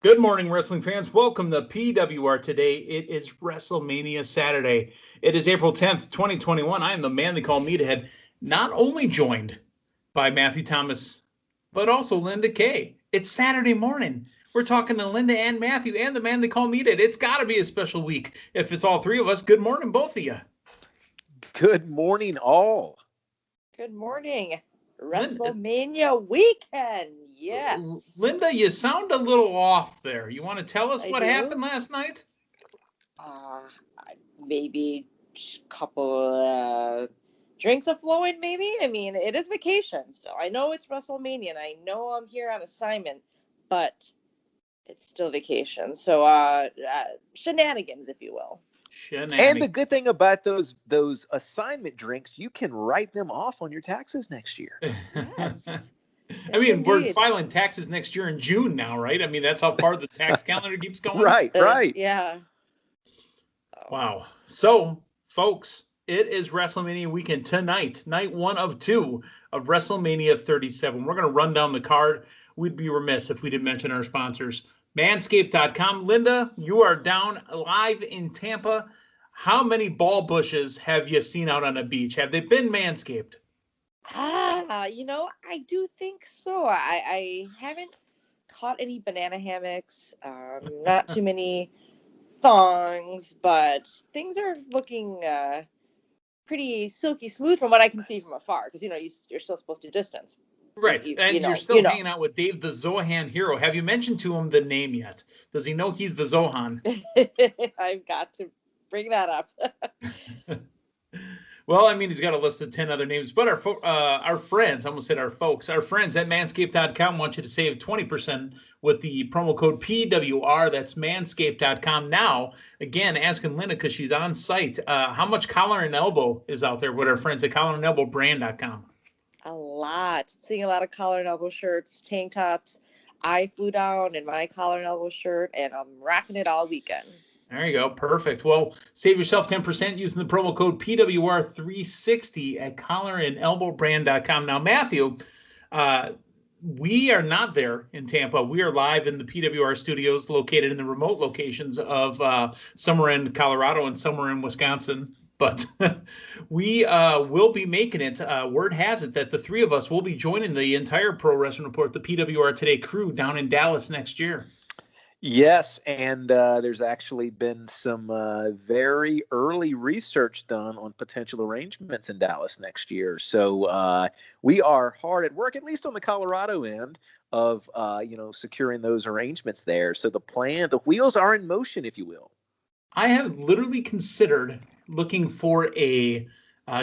Good morning, wrestling fans. Welcome to PWR. Today, it is WrestleMania Saturday. It is April 10th, 2021. I am the man they call Meathead, not only joined by Matthew Thomas, but also Linda Kay. It's Saturday morning. We're talking to Linda and Matthew and the man they call Meathead. It's got to be a special week if it's all three of us. Good morning, both of you. Good morning, all. Good morning. WrestleMania weekend. Yes. Linda, you sound a little off there. You want to tell us what happened last night? Maybe a couple drinks are flowing, maybe. I mean, it is vacation still. I know it's WrestleMania, and I know I'm here on assignment, but it's still vacation. So shenanigans, if you will. And the good thing about those assignment drinks, you can write them off on your taxes next year. Yes. I mean, we're filing taxes next year in June now, right? I mean, that's how far the tax calendar keeps going. Right. Yeah. Wow. So, folks, it is WrestleMania weekend tonight, night 1 of 2 of WrestleMania 37. We're going to run down the card. We'd be remiss if we didn't mention our sponsors. Manscaped.com. Linda, you are down live in Tampa. How many ball bushes have you seen out on a beach? Have they been manscaped? I do think so. I haven't caught any banana hammocks, not too many thongs, but things are looking pretty silky smooth from what I can see from afar, because, you're still supposed to distance. Right, you're still hanging out with Dave the Zohan Hero. Have you mentioned to him the name yet? Does he know he's the Zohan? I've got to bring that up. Well, I mean, he's got a list of 10 other names, but our friends, I almost said our folks, our friends at Manscaped.com want you to save 20% with the promo code PWR. That's Manscaped.com. Now, again, asking Linda, because she's on site, how much collar and elbow is out there with our friends at collarandelbowbrand.com? A lot. Seeing a lot of collar and elbow shirts, tank tops. I flew down in my collar and elbow shirt, and I'm rocking it all weekend. There you go. Perfect. Well, save yourself 10% using the promo code PWR360 at collarandelbowbrand.com. Now, Matthew, we are not there in Tampa. We are live in the PWR studios located in the remote locations of somewhere in Colorado and somewhere in Wisconsin. But we will be making it. Word has it that the three of us will be joining the entire Pro Wrestling Report, the PWR Today crew, down in Dallas next year. Yes, and there's actually been some very early research done on potential arrangements in Dallas next year. So we are hard at work, at least on the Colorado end, of securing those arrangements there. So the wheels are in motion, if you will. I have literally considered looking for a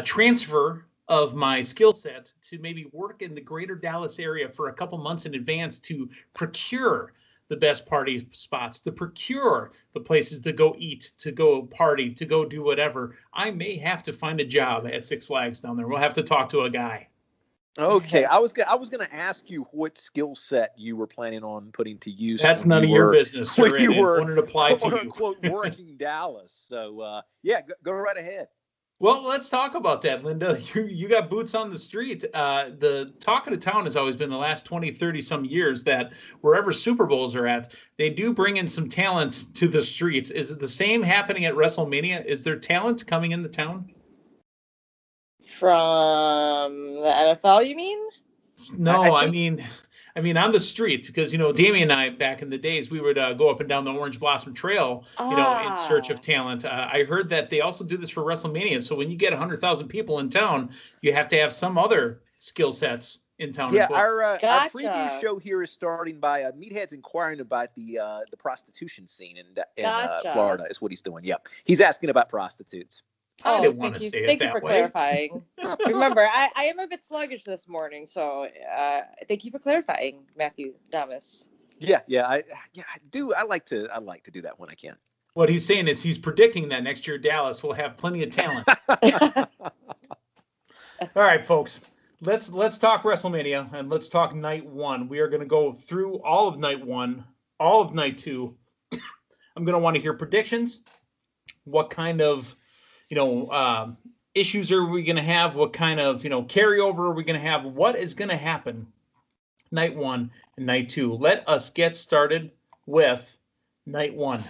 transfer of my skill set to maybe work in the greater Dallas area for a couple months in advance to procure the best party spots, to procure the places to go eat, to go party, to go do whatever. I may have to find a job at Six Flags down there. We'll have to talk to a guy. Okay, I was going to ask you what skill set you were planning on putting to use. That's none of your business, sir. You were wouldn't apply to quote unquote working Dallas. So go right ahead. Well, let's talk about that, Linda. You got boots on the street. The talk of the town has always been the last 20, 30 some years that wherever Super Bowls are at, they do bring in some talent to the streets. Is it the same happening at WrestleMania? Is there talent coming into town? From the NFL, you mean? No, I mean on the street, because, Damien and I, back in the days, we would go up and down the Orange Blossom Trail, in search of talent. I heard that they also do this for WrestleMania. So when you get 100,000 people in town, you have to have some other skill sets in town. Yeah, as well. our preview show here is starting by Meathead's inquiring about the prostitution scene in Florida is what he's doing. Yeah, he's asking about prostitutes. I didn't want to say it that way. Thank you for clarifying. Remember, I am a bit sluggish this morning, so thank you for clarifying, Matthew Thomas. Yeah, I do. I like to do that when I can. What he's saying is he's predicting that next year Dallas will have plenty of talent. All right, folks. Let's talk WrestleMania and let's talk night 1. We are going to go through all of night 1, all of night 2. I'm going to want to hear predictions. What kind of issues are we going to have? What kind of, carryover are we going to have? What is going to happen night 1 and night 2? Let us get started with night one.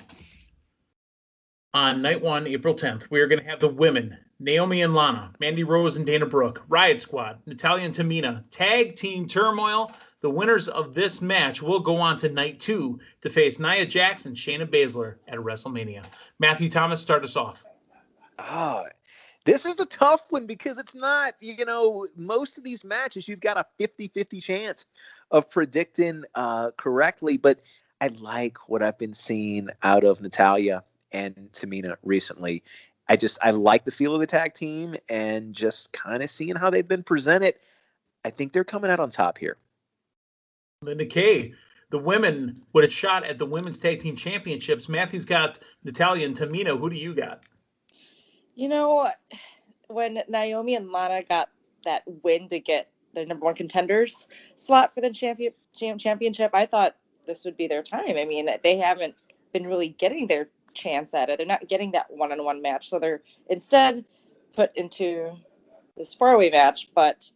On night one, April 10th, we are going to have the women, Naomi and Lana, Mandy Rose and Dana Brooke, Riot Squad, Natalya and Tamina, Tag Team Turmoil. The winners of this match will go on to night two to face Nia Jax and Shayna Baszler at WrestleMania. Matthew Thomas, start us off. This is a tough one because it's not, most of these matches, you've got a 50-50 chance of predicting correctly. But I like what I've been seeing out of Natalya and Tamina recently. I like the feel of the tag team and just kind of seeing how they've been presented. I think they're coming out on top here. Linda Kay, the women with a shot at the Women's Tag Team Championships. Matthew's got Natalya and Tamina. Who do you got? When Naomi and Lana got that win to get their number one contenders slot for the championship, I thought this would be their time. I mean, they haven't been really getting their chance at it. They're not getting that one-on-one match, so they're instead put into this four-way match. But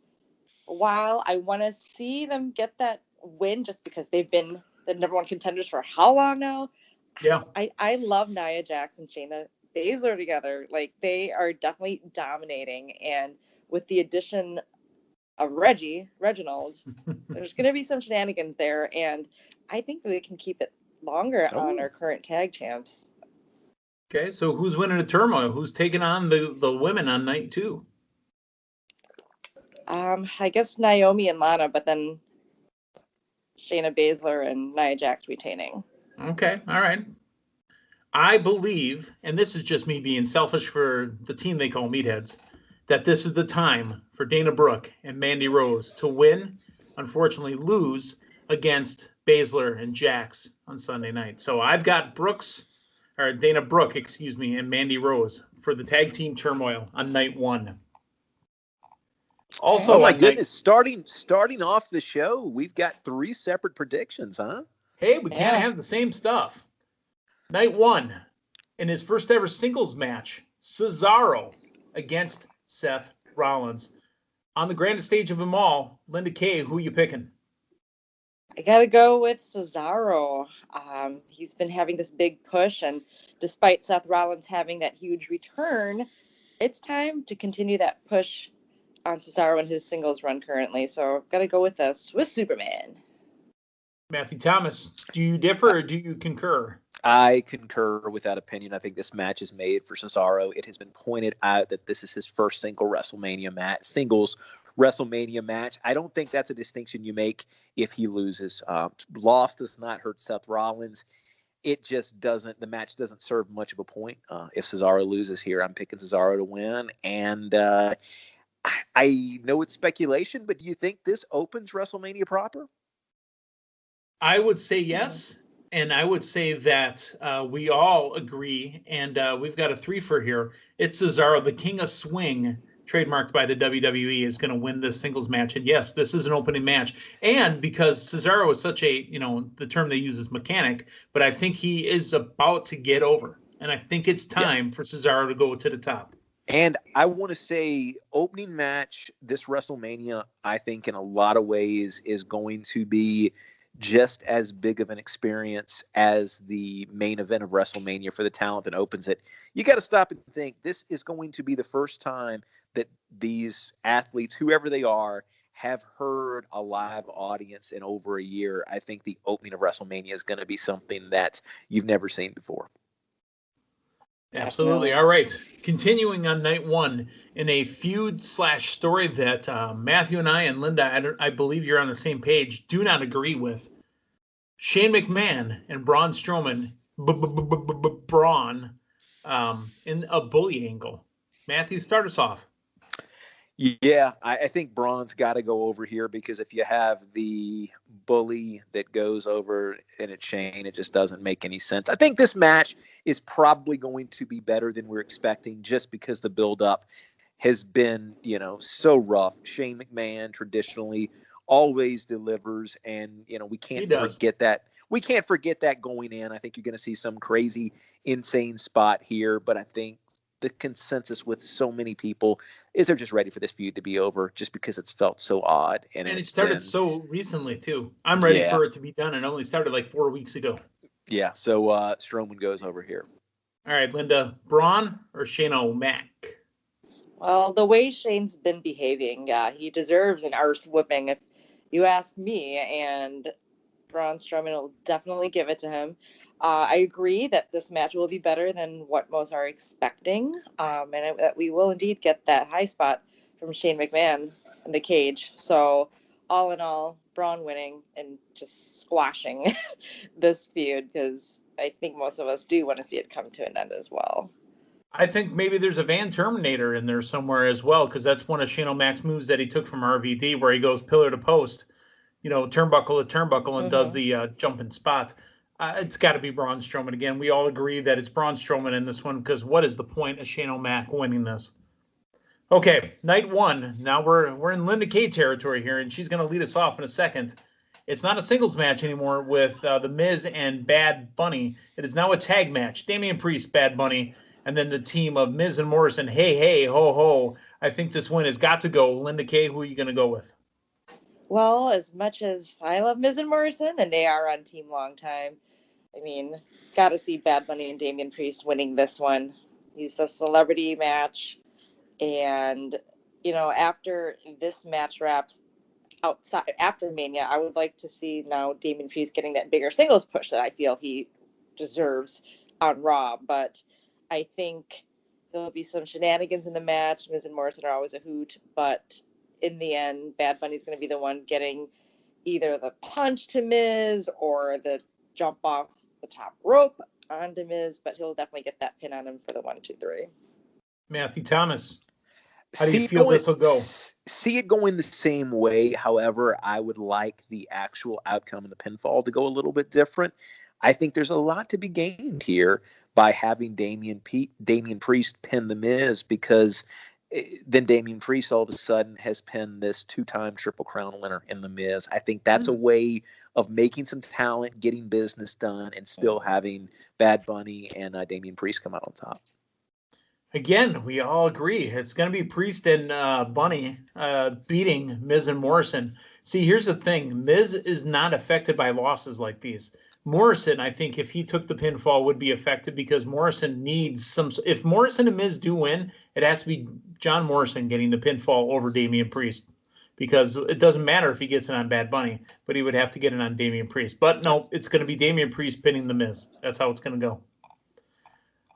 while I want to see them get that win just because they've been the number one contenders for how long now? Yeah. I love Nia Jax and Shayna Baszler together. Like, they are definitely dominating, and with the addition of Reginald, there's going to be some shenanigans there, and I think that they can keep it longer on our current tag champs. Okay, so who's winning the turmoil? Who's taking on the women on night two? I guess Naomi and Lana, but then Shayna Baszler and Nia Jax retaining. Okay, all right. I believe, and this is just me being selfish for the team they call Meatheads, that this is the time for Dana Brooke and Mandy Rose to win, unfortunately lose, against Baszler and Jax on Sunday night. So I've got Dana Brooke, and Mandy Rose for the tag team turmoil on night one. Also, oh my goodness, starting off the show, we've got 3 separate predictions, huh? Hey, we kind of have the same stuff. Night one, in his first ever singles match, Cesaro against Seth Rollins. On the grandest stage of them all, Linda Kay, who are you picking? I got to go with Cesaro. He's been having this big push, and despite Seth Rollins having that huge return, it's time to continue that push on Cesaro in his singles run currently. So got to go with the Swiss Superman. Matthew Thomas, do you differ or do you concur? I concur without opinion. I think this match is made for Cesaro. It has been pointed out that this is his first singles WrestleMania match. I don't think that's a distinction you make if he loses. Loss does not hurt Seth Rollins. It just doesn't. The match doesn't serve much of a point. If Cesaro loses here, I'm picking Cesaro to win. And I know it's speculation, but do you think this opens WrestleMania proper? I would say yes. And I would say that we all agree, and we've got a 3-for here. It's Cesaro, the King of Swing, trademarked by the WWE, is going to win this singles match. And yes, this is an opening match. And because Cesaro is such a, the term they use is mechanic, but I think he is about to get over. And I think it's time for Cesaro to go to the top. And I want to say opening match, this WrestleMania, I think in a lot of ways is going to be just as big of an experience as the main event of WrestleMania for the talent that opens it. You got to stop and think, this is going to be the first time that these athletes, whoever they are, have heard a live audience in over a year. I think the opening of WrestleMania is going to be something that you've never seen before. Absolutely. All right. Continuing on night one in a feud/story that Matthew and I and Linda, I believe you're on the same page, do not agree with. Shane McMahon and Braun Strowman, Braun, in a bully angle. Matthew, start us off. Yeah, I think Braun's got to go over here because if you have the bully that goes over and it's Shane, it just doesn't make any sense. I think this match is probably going to be better than we're expecting just because the build-up has been, so rough. Shane McMahon traditionally always delivers, and, we can't forget that. We can't forget that going in. I think you're going to see some crazy, insane spot here, but I think the consensus with so many people is they're just ready for this feud to be over just because it's felt so odd. And it started so recently too. I'm ready for it to be done. It only started like 4 weeks ago. Yeah, so Strowman goes over here. All right, Linda, Braun or Shane O'Mac? Well, the way Shane's been behaving, he deserves an arse whipping if you ask me, and Braun Strowman will definitely give it to him. I agree that this match will be better than what most are expecting, and that we will indeed get that high spot from Shane McMahon in the cage. So, all in all, Braun winning and just squashing this feud, because I think most of us do want to see it come to an end as well. I think maybe there's a Van Terminator in there somewhere as well, because that's one of Shane O'Mac's moves that he took from RVD, where he goes pillar to post, turnbuckle to turnbuckle, and does the jumping spot. It's got to be Braun Strowman again. We all agree that it's Braun Strowman in this one, because what is the point of Shane O'Mac winning this? Okay, night one. Now we're in Linda Kay territory here, and she's going to lead us off in a second. It's not a singles match anymore with The Miz and Bad Bunny. It is now a tag match. Damian Priest, Bad Bunny, and then the team of Miz and Morrison. Hey, hey, ho, ho. I think this win has got to go. Linda Kay, who are you going to go with? Well, as much as I love Miz and Morrison, and they are on Team Long Time, I mean, got to see Bad Bunny and Damian Priest winning this one. He's the celebrity match. And, after this match wraps outside after Mania, I would like to see now Damian Priest getting that bigger singles push that I feel he deserves on Raw. But I think there'll be some shenanigans in the match. Miz and Morrison are always a hoot, but in the end, Bad Bunny's going to be the one getting either the punch to Miz or the jump off the top rope onto Miz, but he'll definitely get that pin on him for the 1, 2, 3. Matthew Thomas. How do you feel this will go? See it going the same way. However, I would like the actual outcome in the pinfall to go a little bit different. I think there's a lot to be gained here by having Damian Priest pin The Miz, because then Damian Priest all of a sudden has pinned this 2-time Triple Crown winner in The Miz. I think that's a way of making some talent, getting business done, and still having Bad Bunny and Damian Priest come out on top. Again, we all agree. It's going to be Priest and Bunny beating Miz and Morrison. See, here's the thing. Miz is not affected by losses like these. Morrison, I think, if he took the pinfall, would be affected, because Morrison needs some. If Morrison and Miz do win, it has to be John Morrison getting the pinfall over Damian Priest, because it doesn't matter if he gets it on Bad Bunny, but he would have to get it on Damian Priest. But no, it's going to be Damian Priest pinning the Miz. That's how it's going to go.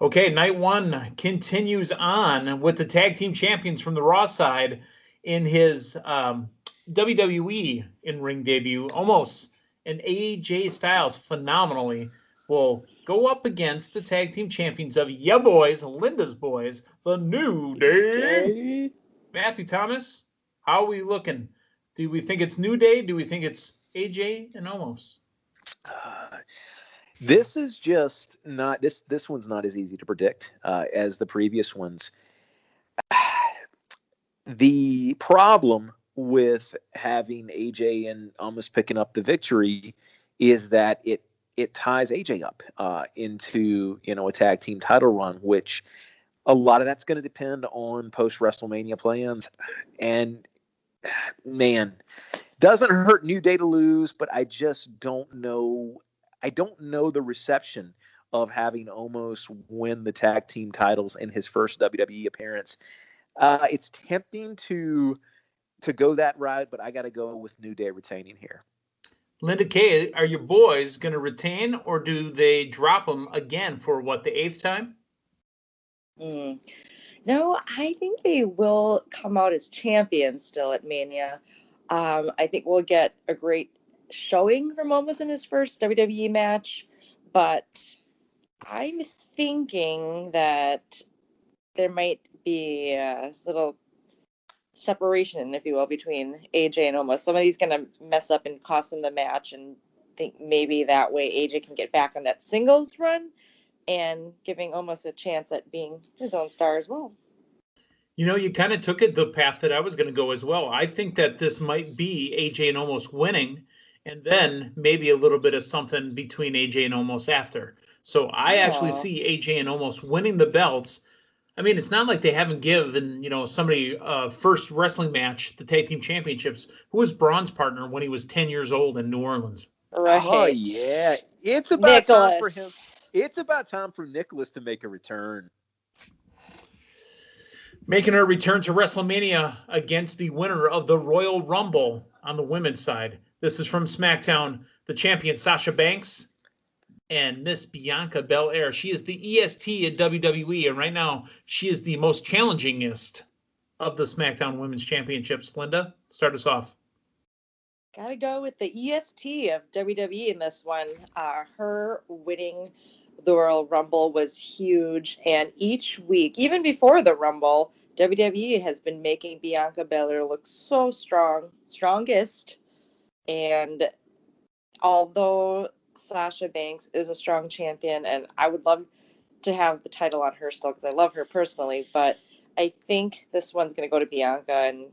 Okay, night one continues on with the tag team champions from the Raw side in his WWE in-ring debut. Almost and AJ Styles phenomenally will go up against the tag team champions of Ya Boys, Linda's Boys, the New Day. Matthew Thomas, how are we looking? Do we think it's New Day? Do we think it's AJ and Omos? This is just not this one's not as easy to predict as the previous ones. The problem with having AJ and Omos picking up the victory is that it ties AJ up into a tag team title run, which a lot of that's going to depend on post WrestleMania plans. And man, doesn't hurt New Day to lose, but I just don't know. I don't know the reception of having Omos win the tag team titles in his first WWE appearance. It's tempting to go that route, but I got to go with New Day retaining here. Linda Kay, are your boys going to retain, or do they drop them again for the 8th time? No, I think they will come out as champions still at Mania. I think we'll get a great showing from Omos in his first WWE match, but I'm thinking that there might be a little separation, if you will, between AJ and Omos. Somebody's going to mess up and cost them the match, and think maybe that way AJ can get back on that singles run and giving Omos a chance at being his own star as well. You kind of took it the path that I was going to go as well. I think that this might be AJ and Omos winning, and then maybe a little bit of something between AJ and Omos after. So I actually see AJ and Omos winning the belts. I mean, it's not like they haven't given, somebody first wrestling match, the tag team championships, who was Braun's partner when he was 10 years old in New Orleans. Right. Oh, yeah. It's about time for him. Nicholas. It's about time for Nicholas to make a return. Making her return to WrestleMania against the winner of the Royal Rumble on the women's side. This is from SmackDown, the champion Sasha Banks and Miss Bianca Belair. She is the EST at WWE, and right now she is the most challengingest of the SmackDown Women's Championships. Linda, start us off. Gotta go with the EST of WWE in this one. Her winning the Royal Rumble was huge, and each week, even before the Rumble, WWE has been making Bianca Belair look so strong, strongest. And although Sasha Banks is a strong champion, and I would love to have the title on her still because I love her personally, but I think this one's going to go to Bianca and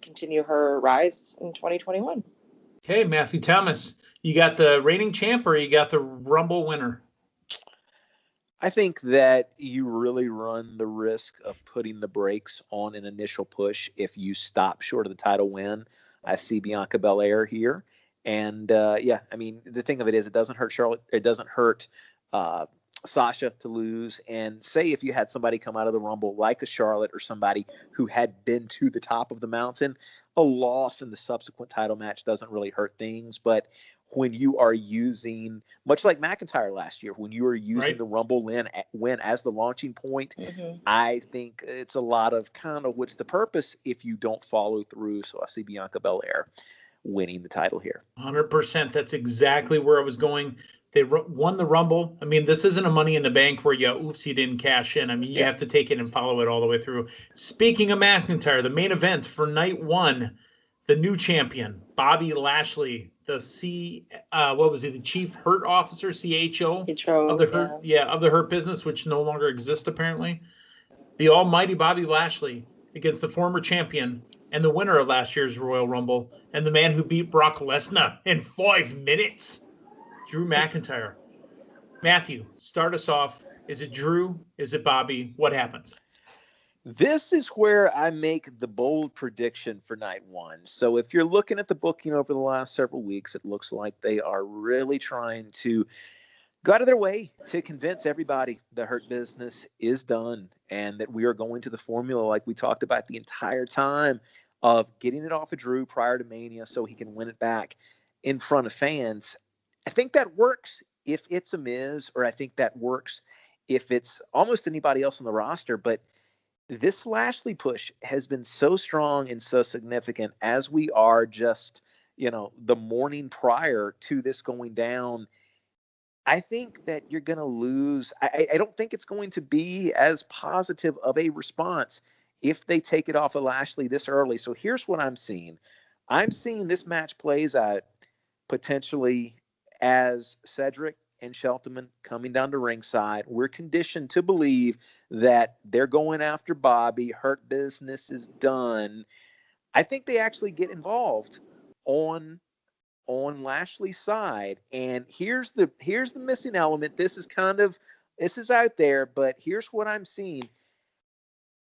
continue her rise in 2021. Okay, Matthew Thomas, you got the reigning champ or you got the Rumble winner? I think that you really run the risk of putting the brakes on an initial push if you stop short of the title win. I see Bianca Belair here. And yeah, I mean, the thing of it is, it doesn't hurt Charlotte. It doesn't hurt Sasha to lose. And say if you had somebody come out of the Rumble like a Charlotte or somebody who had been to the top of the mountain, a loss in the subsequent title match doesn't really hurt things. But when you are using, much like McIntyre last year, when you are using the Rumble win as the launching point, I think it's a lot of kind of what's the purpose if you don't follow through. So I see Bianca Belair winning the title here. 100%. That's exactly where I was going. They won the Rumble. I mean, this isn't a Money in the Bank where you didn't cash in. I mean, you have to take it and follow it all the way through. Speaking of McIntyre, the main event for night one, the new champion, Bobby Lashley, the the Chief Hurt Officer, CHO of the Hurt, of the Hurt Business, which no longer exists apparently. The almighty Bobby Lashley against the former champion and the winner of last year's Royal Rumble and the man who beat Brock Lesnar in 5 minutes, Drew McIntyre. Matthew, start us off. Is it Drew? Is it Bobby? What happens? This is where I make the bold prediction for night one. So if you're looking at the booking over the last several weeks, it looks like they are really trying to go out of their way to convince everybody the Hurt Business is done and that we are going to the formula like we talked about the entire time of getting it off of Drew prior to Mania so he can win it back in front of fans. I think that works if it's a Miz, or I think that works if it's almost anybody else on the roster. But this Lashley push has been so strong and so significant as we are just, the morning prior to this going down. I think that you're going to lose. I don't think it's going to be as positive of a response if they take it off of Lashley this early. So here's what I'm seeing. I'm seeing this match plays out potentially as Cedric and Shelton coming down to ringside. We're conditioned to believe that they're going after Bobby. Hurt Business is done. I think they actually get involved on Lashley's side. And here's the missing element. This is out there, but here's what I'm seeing.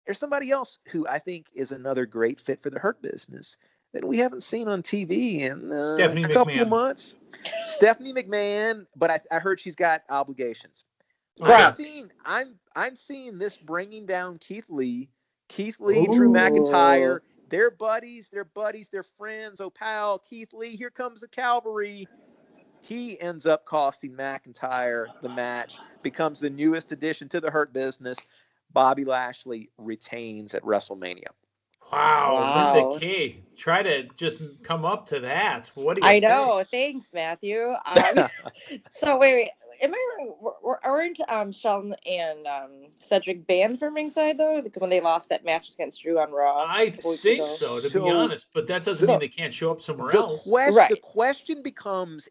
There's somebody else who I think is another great fit for the Hurt Business that we haven't seen on TV in a couple of months. Stephanie McMahon, but I heard she's got obligations. I'm seeing this bringing down Keith Lee, Drew McIntyre. They're buddies, they're friends. Oh, pal, Keith Lee, here comes the cavalry. He ends up costing McIntyre the match, becomes the newest addition to the Hurt Business. Bobby Lashley retains at WrestleMania. Wow. Linda K. Try to just come up to that. What do you think? I know. Thanks, Matthew. So wait. Am I wrong? Aren't Shelton and Cedric banned from ringside, though, when they lost that match against Drew on Raw? I think so, to be honest. But that doesn't mean they can't show up somewhere else. The question becomes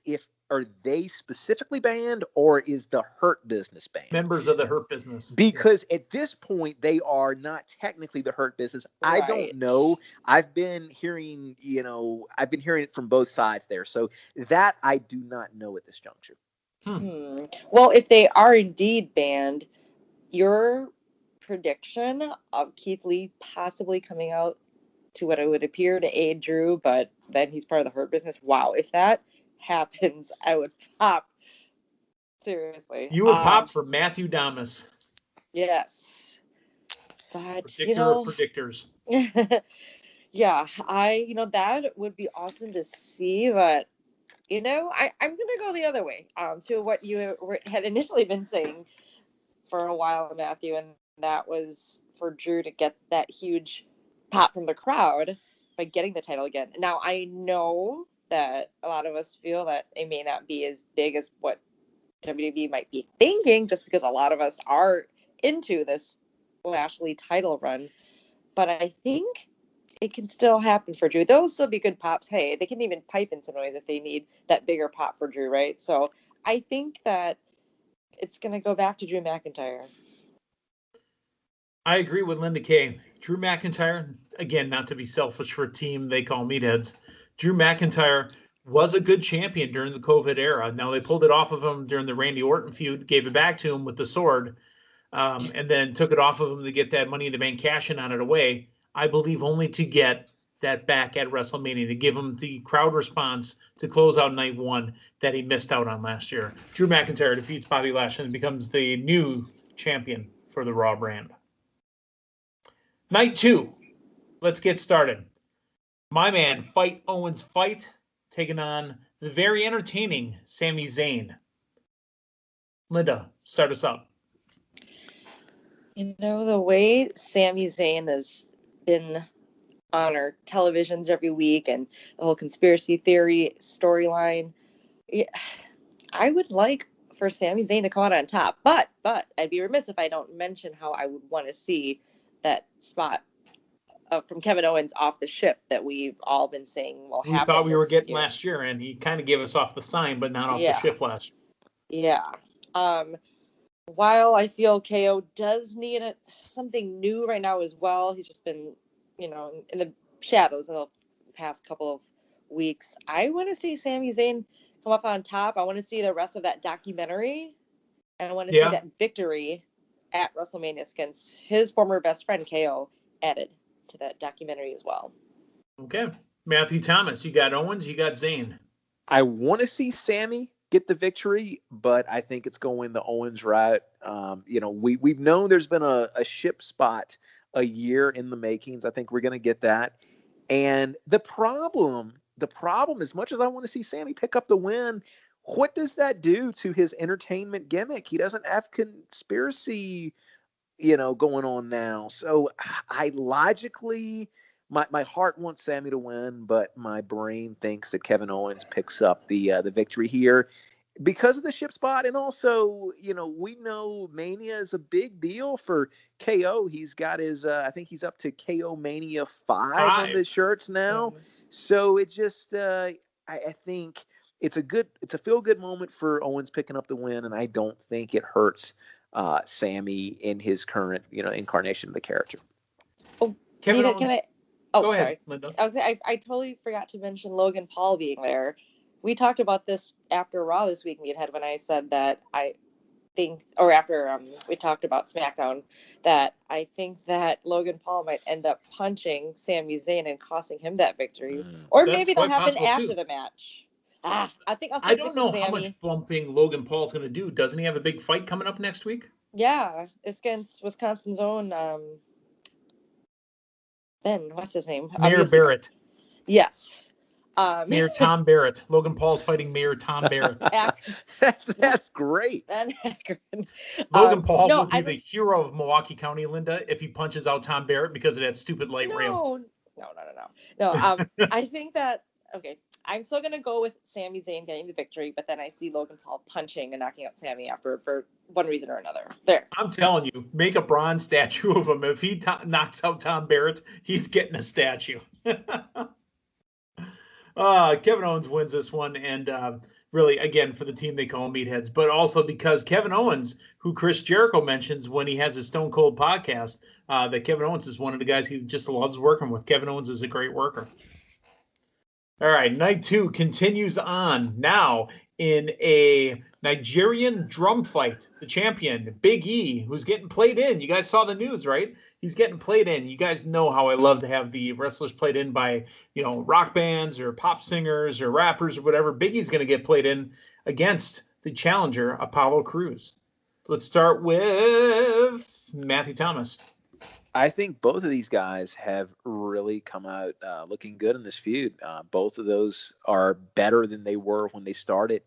are they specifically banned, or is the Hurt Business banned? Members of the Hurt Business. Because at this point, they are not technically the Hurt Business. Right. I don't know. I've been hearing it from both sides there. So that I do not know at this juncture. Well, if they are indeed banned, your prediction of Keith Lee possibly coming out to what it would appear to aid Drew, but then he's part of the Hurt Business. Wow. If that happens, I would pop Seriously. You would pop for Matthew Damas. Yes. But, Predictor of predictors. yeah, that would be awesome to see, but I'm going to go the other way, to what you had initially been saying for a while, Matthew, and that was for Drew to get that huge pop from the crowd by getting the title again. Now, I know that a lot of us feel that it may not be as big as what WWE might be thinking, just because a lot of us are into this Lashley title run, but I think it can still happen for Drew. They'll still be good pops. Hey, they can even pipe in some noise if they need that bigger pop for Drew, right? So I think that it's going to go back to Drew McIntyre. I agree with Linda Kay. Drew McIntyre, again, not to be selfish for a team they call meatheads, Drew McIntyre was a good champion during the COVID era. Now, they pulled it off of him during the Randy Orton feud, gave it back to him with the sword, and then took it off of him to get that Money in the Bank cash-in on it away. I believe only to get that back at WrestleMania, to give him the crowd response to close out night one that he missed out on last year. Drew McIntyre defeats Bobby Lashley and becomes the new champion for the Raw brand. Night 2. Let's get started. My man, Fight Owens Fight, taking on the very entertaining Sami Zayn. Linda, start us up. The way Sami Zayn has been on our televisions every week and the whole conspiracy theory storyline, I would like for Sami Zayn to come out on top, but I'd be remiss if I don't mention how I would want to see that spot from Kevin Owens off the ship that we've all been saying will happen. We thought we were getting last year, and he kind of gave us off the sign, but not off the ship last year. Yeah. While I feel KO does need something new right now as well, he's just been, in the shadows in the past couple of weeks. I want to see Sami Zayn come up on top. I want to see the rest of that documentary. And I want to see that victory at WrestleMania against his former best friend, KO, added to that documentary as well. Okay. Matthew Thomas, you got Owens, you got Zayn. I want to see Sami get the victory, but I think it's going the Owens route. We've known there's been a ship spot a year in the makings. I think we're going to get that. And the problem, as much as I want to see Sami pick up the win, what does that do to his entertainment gimmick? He doesn't have conspiracy, going on now. So I logically, my heart wants Sami to win, but my brain thinks that Kevin Owens picks up the victory here because of the ship spot. And also, we know Mania is a big deal for KO. He's got his, I think he's up to KO Mania 5 on the shirts now. Mm-hmm. So it just, I think it's a feel-good moment for Owens picking up the win, and I don't think it hurts Sami in his current, incarnation of the character. Oh, Kevin Owens. Can I? Oh, Go ahead, sorry, Linda. I totally forgot to mention Logan Paul being there. We talked about this after Raw this week, Meathead, when I said that I think, or after we talked about SmackDown, that I think that Logan Paul might end up punching Sami Zayn and costing him that victory, or maybe that'll happen after the match. I think I don't know how much bumping Logan Paul's going to do. Doesn't he have a big fight coming up next week? Yeah, it's against Wisconsin's own Ben. What's his name? Mayor Barrett. Yes. Mayor Tom Barrett. Logan Paul's fighting Mayor Tom Barrett. That's great. Logan Paul will be the hero of Milwaukee County, Linda, if he punches out Tom Barrett because of that stupid light rail. No. I think that, okay, I'm still going to go with Sami Zayn getting the victory, but then I see Logan Paul punching and knocking out Sami after for one reason or another. There. I'm telling you, make a bronze statue of him. If he knocks out Tom Barrett, he's getting a statue. Kevin Owens wins this one, and really, again, for the team they call Meatheads, but also because Kevin Owens, who Chris Jericho mentions when he has his Stone Cold podcast, that Kevin Owens is one of the guys he just loves working with. Kevin Owens is a great worker. All right, night 2 continues on now in a Nigerian drum fight. The champion, Big E, who's getting played in. You guys saw the news, right? He's getting played in. You guys know how I love to have the wrestlers played in by, rock bands or pop singers or rappers or whatever. Big E's going to get played in against the challenger, Apollo Crews. Let's start with Matthew Thomas. I think both of these guys have really come out looking good in this feud. Both of those are better than they were when they started.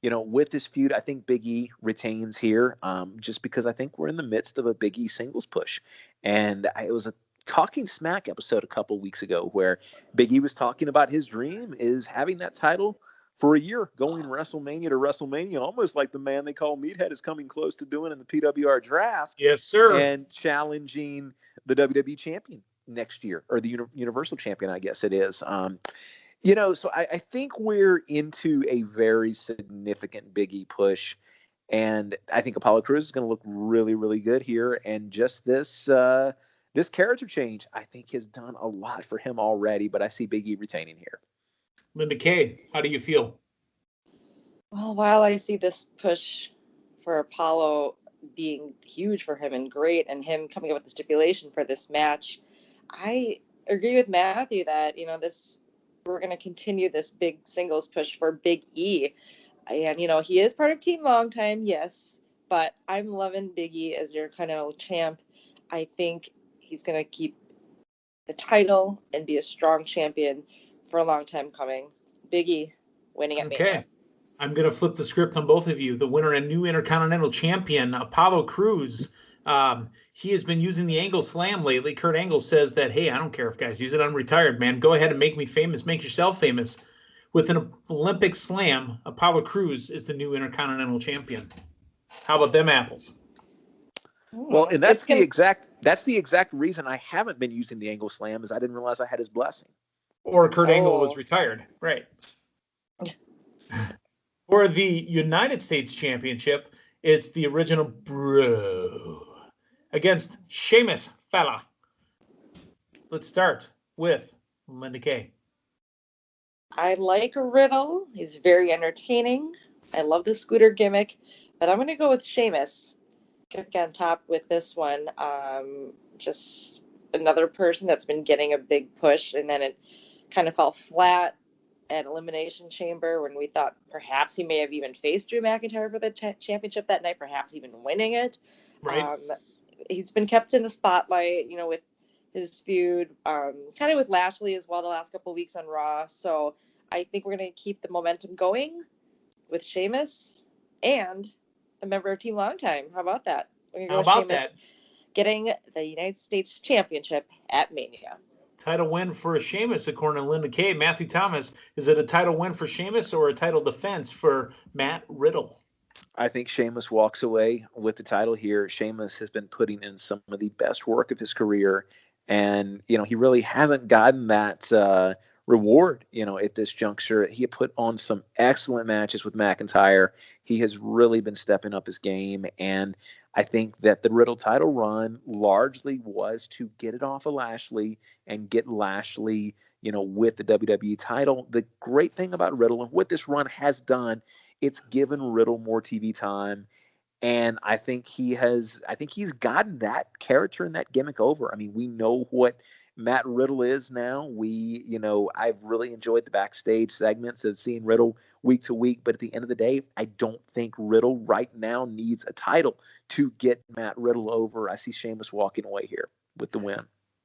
With this feud, I think Big E retains here just because I think we're in the midst of a Big E singles push. And it was a Talking Smack episode a couple weeks ago where Big E was talking about his dream is having that title for a year, going WrestleMania to WrestleMania, almost like the man they call Meathead is coming close to doing in the PWR draft. Yes, sir. And challenging the WWE champion next year, or the Universal champion, I guess it is. So I think we're into a very significant Big E push. And I think Apollo Crews is going to look really, really good here. And just this character change, I think, has done a lot for him already. But I see Big E retaining here. Linda Kay, how do you feel? Well, while I see this push for Apollo being huge for him and great, and him coming up with the stipulation for this match, I agree with Matthew that we're going to continue this big singles push for Big E. And he is part of Team Longtime, yes, but I'm loving Big E as your kind of champ. I think he's going to keep the title and be a strong champion for a long time coming. Big E winning at Mania. Okay. I'm going to flip the script on both of you. The winner and new Intercontinental Champion, Apollo Crews. He has been using the Angle Slam lately. Kurt Angle says that, hey, I don't care if guys use it. I'm retired, man. Go ahead and make me famous. Make yourself famous. With an Olympic Slam, Apollo Crews is the new Intercontinental Champion. How about them apples? Well, and that's the exact reason I haven't been using the Angle Slam is I didn't realize I had his blessing. Or Kurt Angle was retired. Right. For the United States Championship, it's the original Bro against Sheamus Fella. Let's start with Linda Kay. I like Riddle. He's very entertaining. I love the scooter gimmick, but I'm going to go with Sheamus. Kick on top with this one. Just another person that's been getting a big push, and then it kind of fell flat at Elimination Chamber when we thought perhaps he may have even faced Drew McIntyre for the championship that night, perhaps even winning it. Right. He's been kept in the spotlight, with his feud, kind of with Lashley as well the last couple of weeks on Raw. So I think we're going to keep the momentum going with Sheamus and a member of Team Longtime. How about that? We're going to go with Sheamus getting the United States Championship at Mania. Title win for Sheamus, according to Linda Kay. Matthew Thomas, is it a title win for Sheamus or a title defense for Matt Riddle? I think Sheamus walks away with the title here. Sheamus has been putting in some of the best work of his career. And, he really hasn't gotten that reward, at this juncture. He put on some excellent matches with McIntyre. He has really been stepping up his game. And I think that the Riddle title run largely was to get it off of Lashley and get Lashley, with the WWE title. The great thing about Riddle and what this run has done, it's given Riddle more TV time. And I think he's gotten that character and that gimmick over. I mean, we know what Matt Riddle is now. I've really enjoyed the backstage segments of seeing Riddle week to week. But at the end of the day, I don't think Riddle right now needs a title to get Matt Riddle over. I see Sheamus walking away here with the win.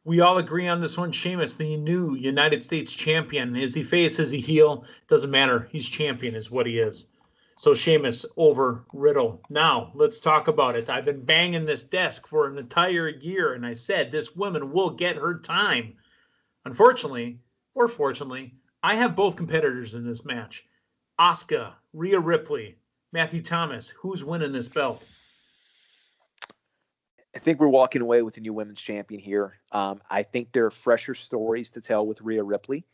We all agree on this one. Sheamus, the new United States champion. Is he face? Is he heel? Doesn't matter. He's champion is what he is. So Sheamus over Riddle. Now, let's talk about it. I've been banging this desk for an entire year, and I said this woman will get her time. Unfortunately, or fortunately, I have both competitors in this match. Asuka, Rhea Ripley, Matthew Thomas. Who's winning this belt? I think we're walking away with the new women's champion here. I think there are fresher stories to tell with Rhea Ripley.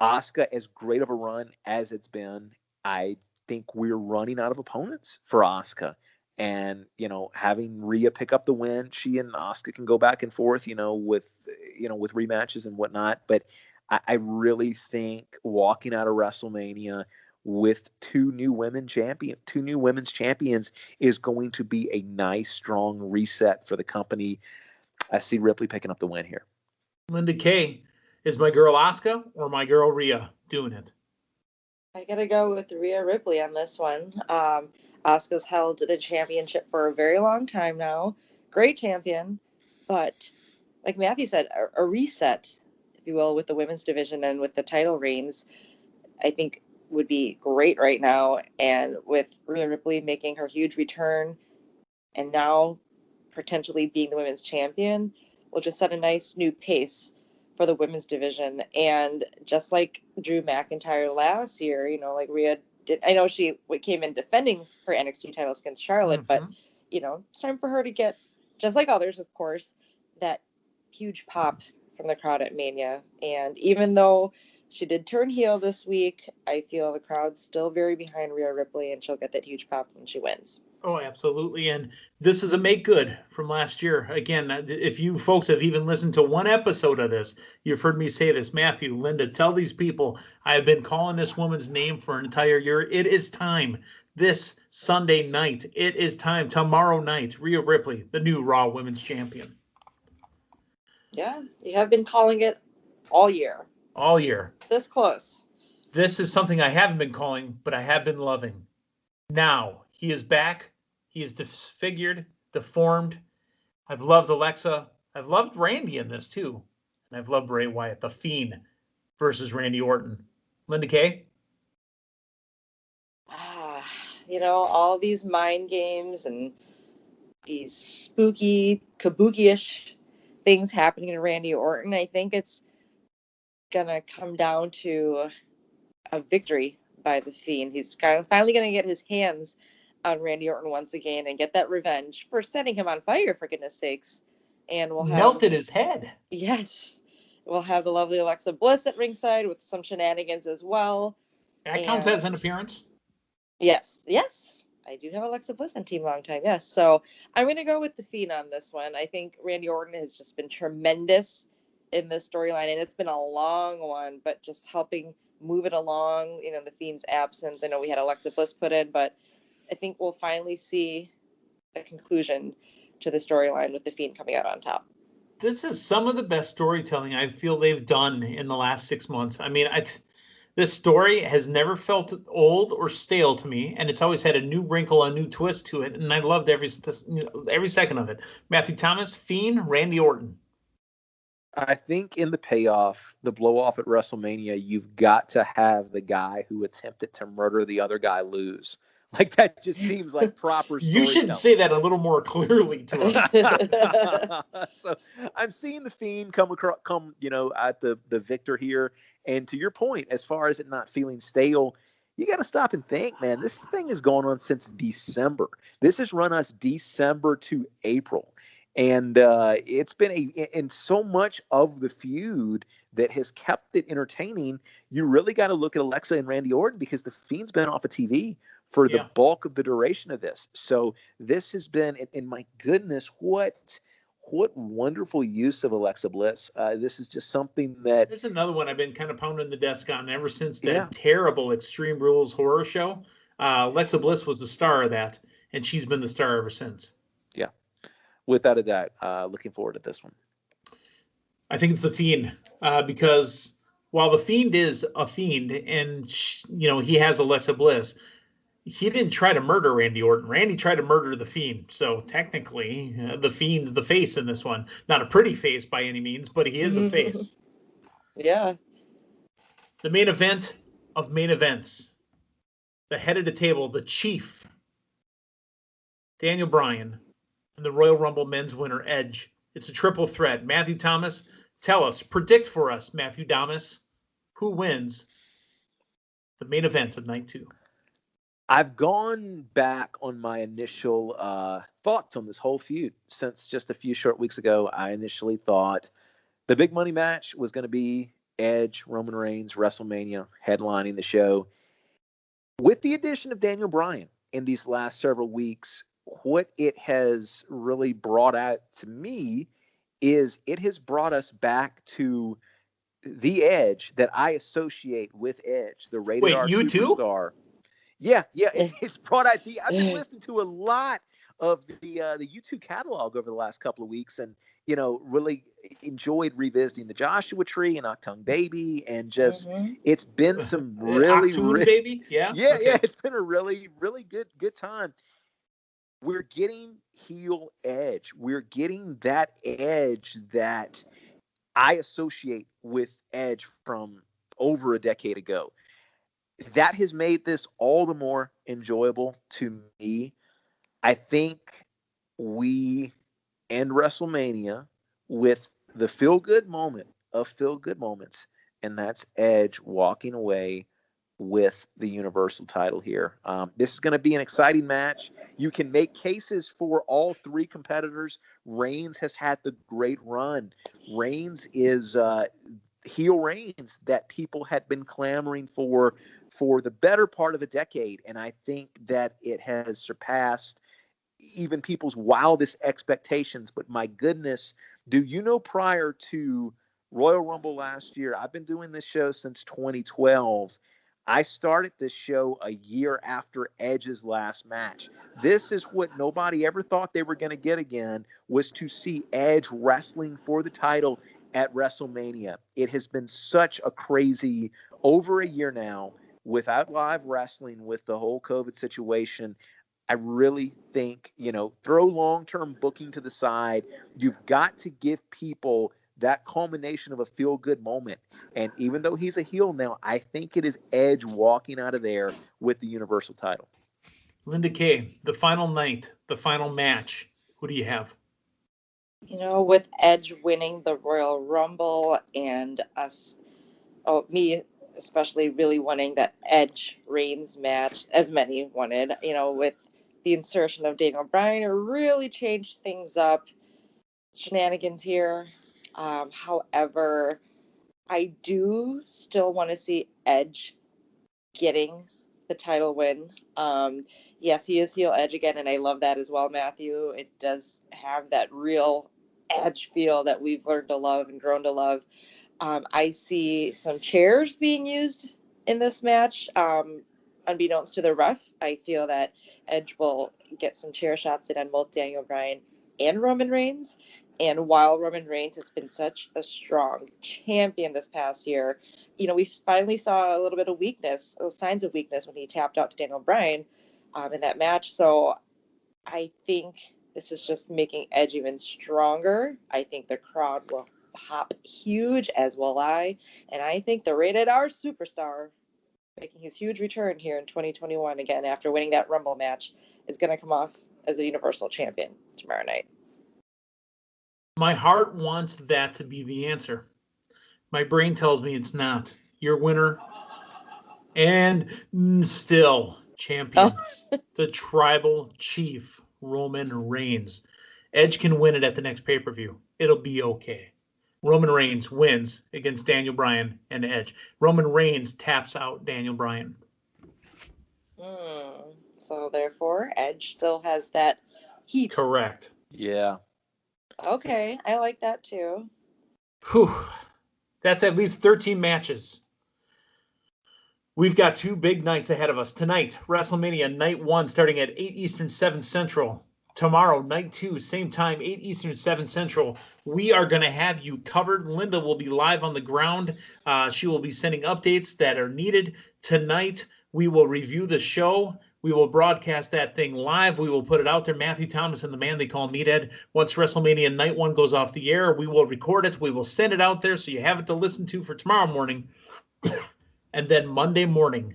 Asuka, as great of a run as it's been, I think we're running out of opponents for Asuka. And, having Rhea pick up the win, she and Asuka can go back and forth, with rematches and whatnot. But I really think walking out of WrestleMania with two new women's champions is going to be a nice, strong reset for the company. I see Ripley picking up the win here. Linda Kay, is my girl Asuka or my girl Rhea doing it? I gotta go with Rhea Ripley on this one. Asuka's held the championship for a very long time now. Great champion, but like Matthew said, a reset, if you will, with the women's division and with the title reigns, I think would be great right now. And with Rhea Ripley making her huge return and now potentially being the women's champion, will just set a nice new pace for the women's division. And just like Drew McIntyre last year, like Rhea did, I know she came in defending her NXT titles against Charlotte, but it's time for her to get, just like others, of course, that huge pop from the crowd at Mania. And even though she did turn heel this week, I feel the crowd's still very behind Rhea Ripley, and she'll get that huge pop when she wins. Oh, absolutely. And this is a make good from last year. Again, if you folks have even listened to one episode of this, you've heard me say this. Matthew, Linda, tell these people I have been calling this woman's name for an entire year. It is time. This Sunday night, it is time. Tomorrow night, Rhea Ripley, the new Raw Women's Champion. Yeah, you have been calling it all year. All year. This close. This is something I haven't been calling, but I have been loving. Now, he is back. He is disfigured, deformed. I've loved Alexa. I've loved Randy in this, too. And I've loved Bray Wyatt, the Fiend versus Randy Orton. Linda Kay? All these mind games and these spooky, kabuki-ish things happening to Randy Orton. I think it's going to come down to a victory by the Fiend. He's finally going to get his hands on Randy Orton once again and get that revenge for setting him on fire, for goodness sakes. And we'll have melted his head. Yes. We'll have the lovely Alexa Bliss at ringside with some shenanigans as well. That counts as an appearance. Yes. I do have Alexa Bliss on Team Long Time, yes. So I'm going to go with the Fiend on this one. I think Randy Orton has just been tremendous in this storyline, and it's been a long one, but just helping move it along, the Fiend's absence. I know we had Alexa Bliss put in, but I think we'll finally see a conclusion to the storyline with the Fiend coming out on top. This is some of the best storytelling I feel they've done in the last 6 months. I mean, this story has never felt old or stale to me, and it's always had a new wrinkle, a new twist to it, and I loved every second of it. Matthew Thomas, Fiend, Randy Orton. I think in the payoff, the blow-off at WrestleMania, you've got to have the guy who attempted to murder the other guy lose. Like, that just seems like proper storytelling. You should say that a little more clearly to us. So I'm seeing the Fiend come, at the victor here. And to your point, as far as it not feeling stale, you got to stop and think, man, this thing is going on since December. This has run us December to April. And it's been in so much of the feud that has kept it entertaining. You really got to look at Alexa and Randy Orton, because the Fiend's been off of TV for the bulk of the duration of this. So this has been, and my goodness, what wonderful use of Alexa Bliss. This is just something that... There's another one I've been kind of pounding the desk on ever since that terrible Extreme Rules horror show. Alexa Bliss was the star of that, and she's been the star ever since. Yeah, without a doubt. Looking forward to this one. I think it's the Fiend, because while the Fiend is a Fiend and, he has Alexa Bliss, he didn't try to murder Randy Orton. Randy tried to murder the Fiend. So technically, the Fiend's the face in this one. Not a pretty face by any means, but he is a face. Yeah. The main event of main events. The head of the table, the chief, Daniel Bryan, and the Royal Rumble men's winner, Edge. It's a triple threat. Matthew Thomas, tell us, predict for us, Matthew Thomas, who wins the main event of night 2? I've gone back on my initial thoughts on this whole feud since just a few short weeks ago. I initially thought the big money match was going to be Edge, Roman Reigns, WrestleMania, headlining the show. With the addition of Daniel Bryan in these last several weeks, what it has really brought out to me is it has brought us back to the Edge that I associate with Edge, the rated R superstar. Too? Yeah, it's broad ID. I've been listening to a lot of the YouTube catalog over the last couple of weeks, and really enjoyed revisiting the Joshua Tree and Octung Baby, and just it's been some really, Octoon Baby, yeah, it's been a really, really good time. We're getting heel Edge. We're getting that Edge that I associate with Edge from over a decade ago. That has made this all the more enjoyable to me. I think we end WrestleMania with the feel-good moment of feel-good moments, and that's Edge walking away with the Universal title here. This is going to be an exciting match. You can make cases for all three competitors. Reigns has had the great run. Reigns is heel Reigns that people had been clamoring for the better part of a decade, and I think that it has surpassed even people's wildest expectations. But my goodness, do you know, prior to Royal Rumble last year, I've been doing this show since 2012. I started this show a year after Edge's last match. This is what nobody ever thought they were going to get again, was to see Edge wrestling for the title at WrestleMania. It has been such a crazy over a year now without live wrestling with the whole COVID situation. I really think, throw long-term booking to the side. You've got to give people that culmination of a feel-good moment. And even though he's a heel now, I think it is Edge walking out of there with the Universal title. Linda Kay, the final night, the final match. Who do you have? With Edge winning the Royal Rumble and me especially really wanting that Edge Reigns match, as many wanted, with the insertion of Daniel Bryan, it really changed things up. Shenanigans here. However, I do still want to see Edge getting the title win. Yes, he is heel Edge again, and I love that as well, Matthew. It does have that real Edge feel that we've learned to love and grown to love. I see some chairs being used in this match. Unbeknownst to the ref, I feel that Edge will get some chair shots in on both Daniel Bryan and Roman Reigns. And while Roman Reigns has been such a strong champion this past year, we finally saw a little bit of weakness, signs of weakness when he tapped out to Daniel Bryan in that match. So I think this is just making Edge even stronger. I think the crowd will pop huge, as will I. And I think the Rated R Superstar, making his huge return here in 2021 again after winning that Rumble match, is going to come off as a Universal Champion tomorrow night. My heart wants that to be the answer. My brain tells me it's not. Your winner and still champion, the Tribal Chief, Roman Reigns. Edge can win it at the next pay-per-view. It'll be okay. Roman Reigns wins against Daniel Bryan and Edge. Roman Reigns taps out Daniel Bryan. So therefore, Edge still has that heat. Correct. Yeah. Okay, I like that too. Whew. That's at least 13 matches. We've got two big nights ahead of us. Tonight, WrestleMania Night 1 starting at 8 Eastern, 7 Central. Tomorrow, Night 2, same time, 8 Eastern, 7 Central. We are going to have you covered. Linda will be live on the ground. She will be sending updates that are needed. Tonight, we will review the show. We will broadcast that thing live. We will put it out there. Matthew Thomas and the man they call Meathead. Once WrestleMania Night 1 goes off the air, we will record it. We will send it out there so you have it to listen to for tomorrow morning. And then Monday morning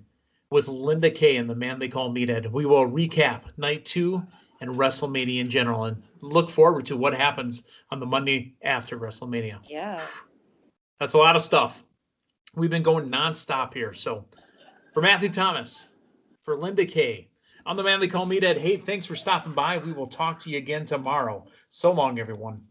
with Linda Kay and the man they call Meathead, we will recap Night 2 and WrestleMania in general and look forward to what happens on the Monday after WrestleMania. Yeah. That's a lot of stuff. We've been going nonstop here. So for Matthew Thomas, for Linda Kay, I'm the man they call Meathead. Hey, thanks for stopping by. We will talk to you again tomorrow. So long, everyone.